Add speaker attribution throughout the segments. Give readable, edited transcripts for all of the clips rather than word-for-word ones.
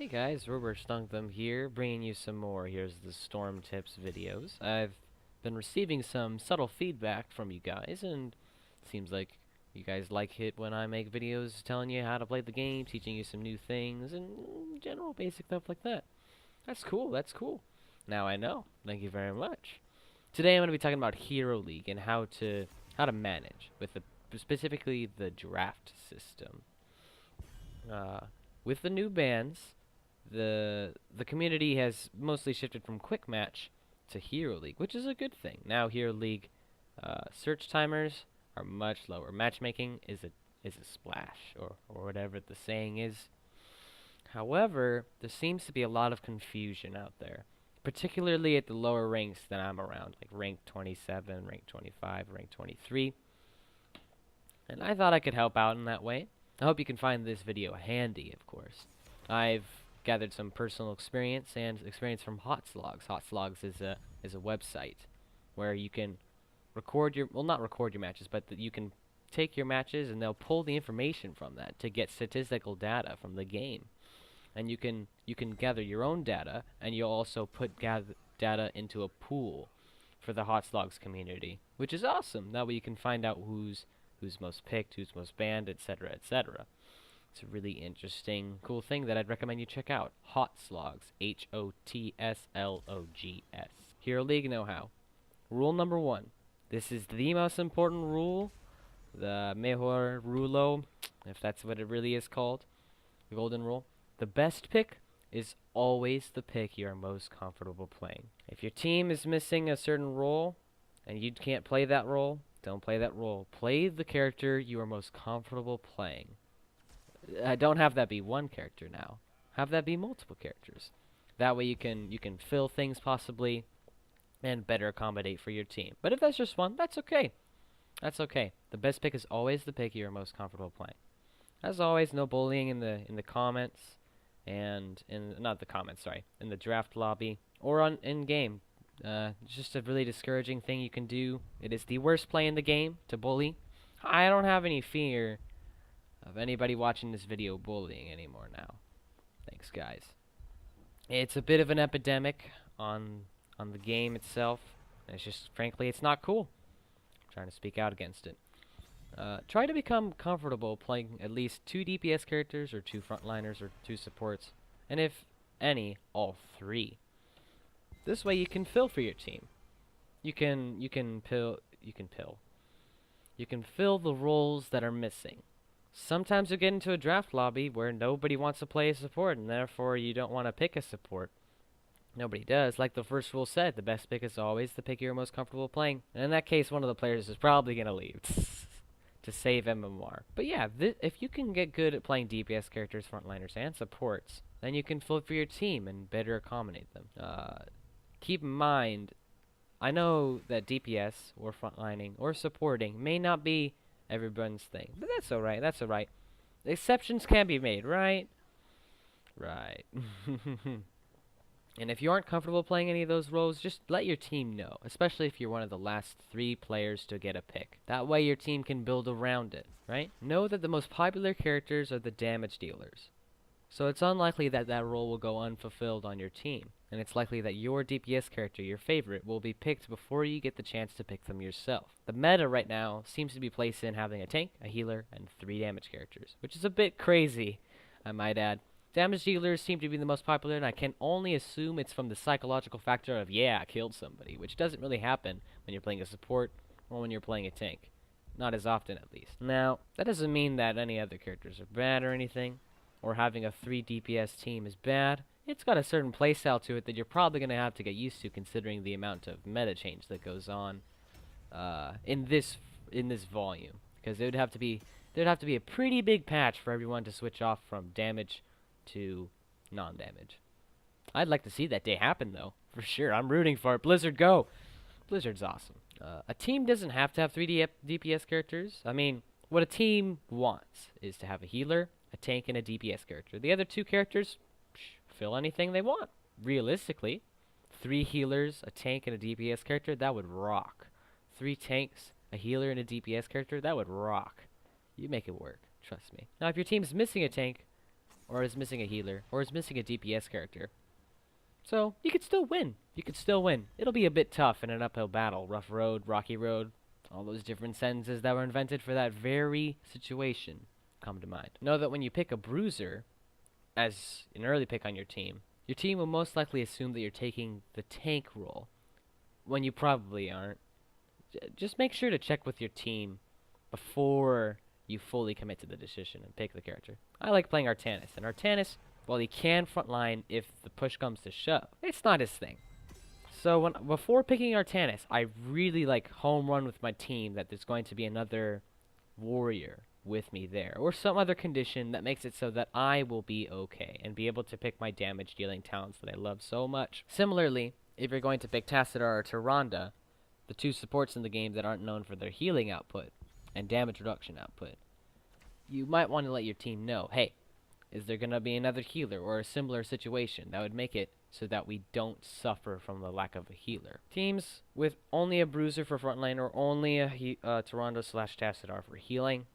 Speaker 1: Hey guys, Robert Stunkum here, bringing you some more Here's the Storm Tips videos. I've been receiving some subtle feedback from you guys, and it seems like you guys like it when I make videos telling you how to play the game, teaching you some new things, and general basic stuff like that. That's cool, that's cool. Now I know. Thank you very much. Today I'm going to be talking about Hero League and how to manage with specifically the draft system. Uh, with the new bans, the community has mostly shifted from quick match to Hero League, which is a good thing. Now Hero League search timers are much lower. Matchmaking is a splash, or whatever the saying is. However, there seems to be a lot of confusion out there, particularly at the lower ranks that I'm around, like rank 27, rank 25, rank 23. And I thought I could help out in that way. I hope you can find this video handy, of course. I've gathered some personal experience and experience from HotSlogs. HotSlogs is a website where you can record your, well, not record your matches, but that you can take your matches and they'll pull the information from that to get statistical data from the game. And you can gather your own data, and you'll also put data into a pool for the HotSlogs community, which is awesome. That way you can find out who's most picked, who's most banned, etc., etc. It's a really interesting, cool thing that I'd recommend you check out. HotSlogs, HOTSLOGS. Hero League know-how. Rule number 1. This is the most important rule, the mejor rulo, if that's what it really is called, the golden rule. The best pick is always the pick you are most comfortable playing. If your team is missing a certain role and you can't play that role, don't play that role. Play the character you are most comfortable playing. Don't have that be one character now. Have that be multiple characters. That way you can fill things possibly and better accommodate for your team. But if that's just one, that's okay. That's okay. The best pick is always the pick you are most comfortable playing. As always, no bullying in the comments and in not the comments, sorry, in the draft lobby or on in game. It's just a really discouraging thing you can do. It is the worst play in the game to bully. I don't have any fear of anybody watching this video bullying anymore now. Thanks, guys. It's a bit of an epidemic on the game itself. It's just, frankly, it's not cool. I'm trying to speak out against it. Try to become comfortable playing at least 2 DPS characters, or 2 frontliners, or 2 supports, and if any, all 3. This way you can fill for your team. You can fill the roles that are missing. Sometimes you get into a draft lobby where nobody wants to play a support, and therefore you don't want to pick a support. Nobody does. Like the first rule said, the best pick is always the pick you're most comfortable playing. And in that case, one of the players is probably going to leave to save MMR. But yeah, if you can get good at playing DPS characters, frontliners, and supports, then you can flip for your team and better accommodate them. Keep in mind, I know that DPS, or frontlining, or supporting may not be everyone's thing. But that's alright, that's alright. Exceptions can be made, right? Right. And if you aren't comfortable playing any of those roles, just let your team know, especially if you're one of the last 3 players to get a pick. That way your team can build around it, right? Know that the most popular characters are the damage dealers. So it's unlikely that that role will go unfulfilled on your team, and it's likely that your DPS character, your favorite, will be picked before you get the chance to pick them yourself. The meta right now seems to be placed in having a tank, a healer, and 3 damage characters, which is a bit crazy, I might add. Damage dealers seem to be the most popular, and I can only assume it's from the psychological factor of, yeah, I killed somebody, which doesn't really happen when you're playing a support or when you're playing a tank. Not as often, at least. Now, that doesn't mean that any other characters are bad or anything, or having a 3 DPS team is bad. It's got a certain playstyle to it that you're probably going to have to get used to, considering the amount of meta change that goes on in this volume, because there'd have to be a pretty big patch for everyone to switch off from damage to non-damage. I'd like to see that day happen, though, for sure. I'm rooting for it. Blizzard, go! Blizzard's awesome. A team doesn't have to have 3 DPS characters. I mean, what a team wants is to have a healer, a tank, and a DPS character. The other 2 characters, fill anything they want. Realistically, 3 healers, a tank, and a DPS character, that would rock. 3 tanks, a healer, and a DPS character, that would rock. You make it work. Trust me. Now, if your team's missing a tank, or is missing a healer, or is missing a DPS character. So, you could still win. You could still win. It'll be a bit tough in an uphill battle. Rough road, rocky road, all those different sentences that were invented for that very situation come to mind. Know that when you pick a bruiser as an early pick on your team will most likely assume that you're taking the tank role, when you probably aren't. Just make sure to check with your team before you fully commit to the decision and pick the character. I like playing Artanis, and Artanis, while he can frontline if the push comes to shove, it's not his thing. So before picking Artanis, I really like home run with my team that there's going to be another warrior with me there, or some other condition that makes it so that I will be okay and be able to pick my damage dealing talents that I love so much. Similarly, if you're going to pick Tassadar or Tyrande, the two supports in the game that aren't known for their healing output and damage reduction output, you might want to let your team know, hey, is there going to be another healer or a similar situation that would make it so that we don't suffer from the lack of a healer. Teams with only a bruiser for frontline or only a Tyrande/Tassadar for healing,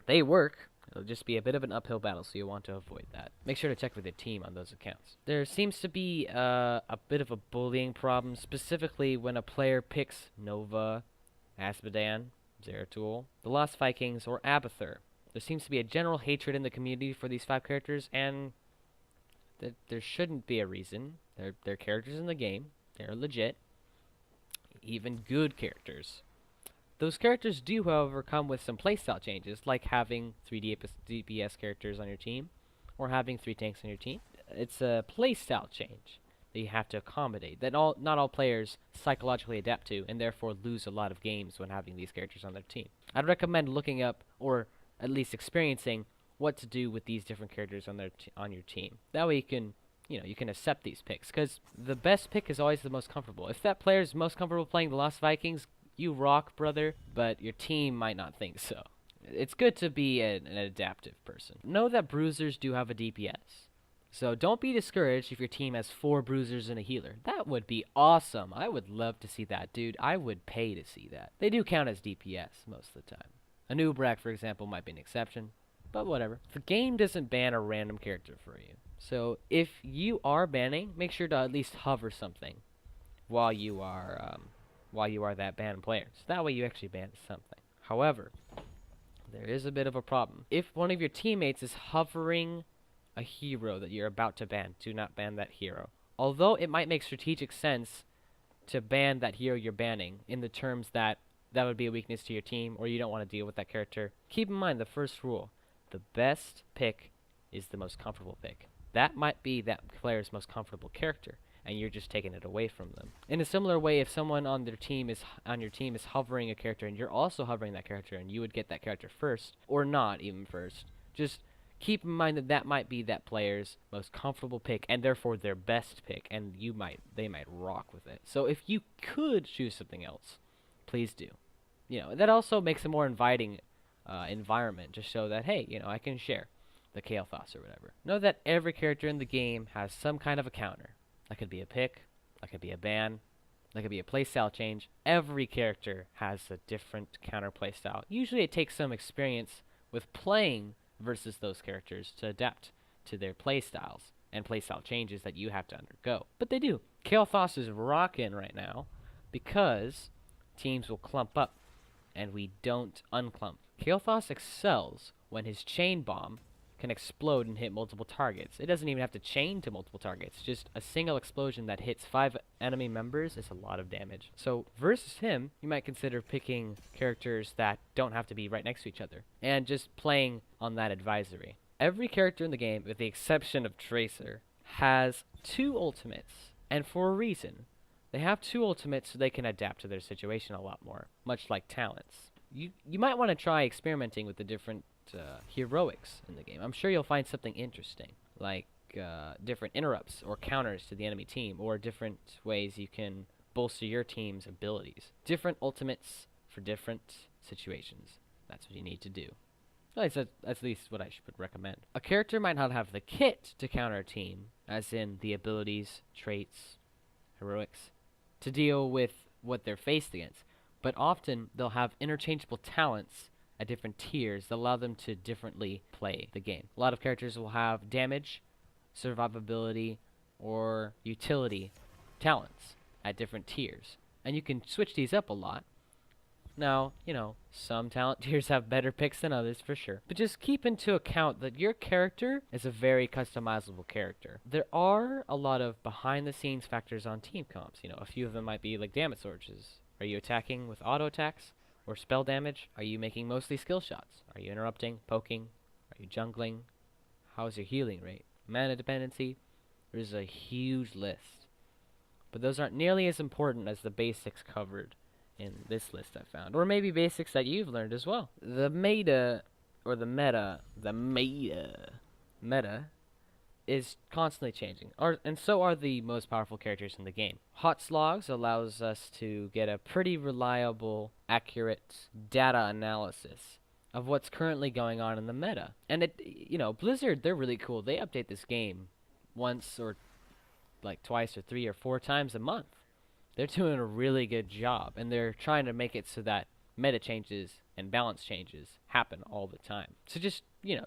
Speaker 1: they work. It'll just be a bit of an uphill battle, so you want to avoid that. Make sure to check with your team on those accounts. There seems to be a bit of a bullying problem, specifically when a player picks Nova, Azmodan, Zeratul, the Lost Vikings, or Abathur. There seems to be a general hatred in the community for these 5 characters, and there shouldn't be a reason. They're characters in the game. They're legit. Even good characters. Those characters do, however, come with some playstyle changes, like having 3 DPS characters on your team, or having 3 tanks on your team. It's a playstyle change that you have to accommodate, that not all players psychologically adapt to, and therefore lose a lot of games when having these characters on their team. I'd recommend looking up, or at least experiencing, what to do with these different characters on your team. That way you can accept these picks, because the best pick is always the most comfortable. If that player is most comfortable playing the Lost Vikings, you rock, brother, but your team might not think so. It's good to be an adaptive person. Know that bruisers do have a DPS. So don't be discouraged if your team has 4 bruisers and a healer. That would be awesome. I would love to see that, dude. I would pay to see that. They do count as DPS most of the time. A Nubrak, for example, might be an exception, but whatever. The game doesn't ban a random character for you. So if you are banning, make sure to at least hover something while you are that banned player. So that way you actually ban something. However, there is a bit of a problem. If one of your teammates is hovering a hero that you're about to ban, do not ban that hero. Although it might make strategic sense to ban that hero you're banning in the terms that would be a weakness to your team or you don't want to deal with that character, keep in mind the first rule. The best pick is the most comfortable pick. That might be that player's most comfortable character, and you're just taking it away from them. In a similar way, if someone on your team is hovering a character and you're also hovering that character and you would get that character first, or not even first, just keep in mind that might be that player's most comfortable pick and therefore their best pick, and they might rock with it. So if you could choose something else, please do. That also makes a more inviting environment to show that, hey, I can share the Kael'thas or whatever. Know that every character in the game has some kind of a counter. That could be a pick, that could be a ban, that could be a playstyle change. Every character has a different counter playstyle. Usually it takes some experience with playing versus those characters to adapt to their playstyles and playstyle changes that you have to undergo. But they do. Kael'thas is rocking right now because teams will clump up and we don't unclump. Kael'thas excels when his chain bomb can explode and hit multiple targets. It doesn't even have to chain to multiple targets. Just a single explosion that hits 5 enemy members is a lot of damage. So versus him, you might consider picking characters that don't have to be right next to each other and just playing on that advisory. Every character in the game, with the exception of Tracer, has 2 ultimates, and for a reason. They have 2 ultimates so they can adapt to their situation a lot more, much like talents. You might want to try experimenting with the different heroics in the game. I'm sure you'll find something interesting, like different interrupts or counters to the enemy team, or different ways you can bolster your team's abilities. Different ultimates for different situations. That's what you need to do. That's at least what I would recommend. A character might not have the kit to counter a team, as in the abilities, traits, heroics, to deal with what they're faced against, but often they'll have interchangeable talents at different tiers that allow them to differently play the game. A lot of characters will have damage, survivability, or utility talents at different tiers. And you can switch these up a lot. Now, some talent tiers have better picks than others for sure. But just keep into account that your character is a very customizable character. There are a lot of behind the scenes factors on team comps. A few of them might be like damage sources. Are you attacking with auto attacks or spell damage? Are you making mostly skill shots? Are you interrupting, poking? Are you jungling? How's your healing rate? Mana dependency? There's a huge list. But those aren't nearly as important as the basics covered in this list I found. Or maybe basics that you've learned as well. The meta is constantly changing. And so are the most powerful characters in the game. Hot Slogs allows us to get a pretty reliable, accurate data analysis of what's currently going on in the meta. And Blizzard, they're really cool. They update this game once or like twice or 3 or 4 times a month. They're doing a really good job, and they're trying to make it so that meta changes and balance changes happen all the time. So just,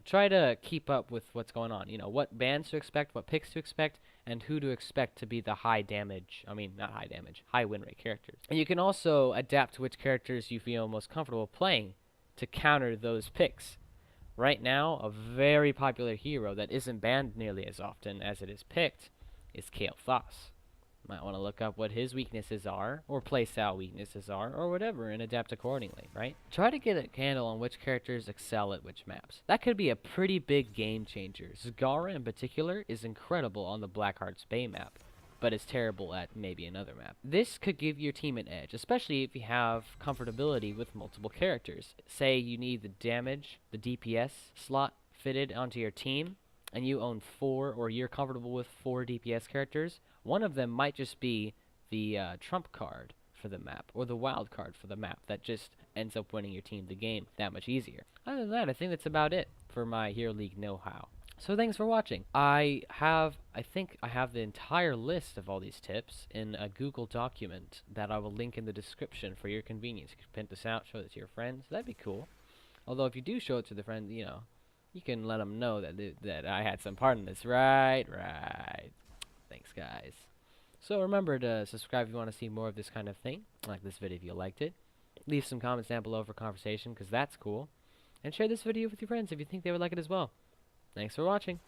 Speaker 1: try to keep up with what's going on. What bans to expect, what picks to expect, and who to expect to be the high win rate characters. And you can also adapt to which characters you feel most comfortable playing to counter those picks. Right now, a very popular hero that isn't banned nearly as often as it is picked is Kael'thas. Might want to look up what his weaknesses are, or playstyle weaknesses are, or whatever, and adapt accordingly, right? Try to get a handle on which characters excel at which maps. That could be a pretty big game changer. Zagara in particular is incredible on the Blackheart's Bay map, but is terrible at maybe another map. This could give your team an edge, especially if you have comfortability with multiple characters. Say you need the damage, the DPS slot fitted onto your team, and you own 4, or you're comfortable with 4 DPS characters. One of them might just be the trump card for the map, or the wild card for the map that just ends up winning your team the game that much easier. Other than that, I think that's about it for my Hero League know-how. So thanks for watching. I think I have the entire list of all these tips in a Google document that I will link in the description for your convenience. You can print this out, show it to your friends. That'd be cool. Although if you do show it to the friends, you can let them know that I had some part in this. Right. Thanks, guys. So remember to subscribe if you want to see more of this kind of thing. Like this video if you liked it. Leave some comments down below for conversation, because that's cool. And share this video with your friends if you think they would like it as well. Thanks for watching.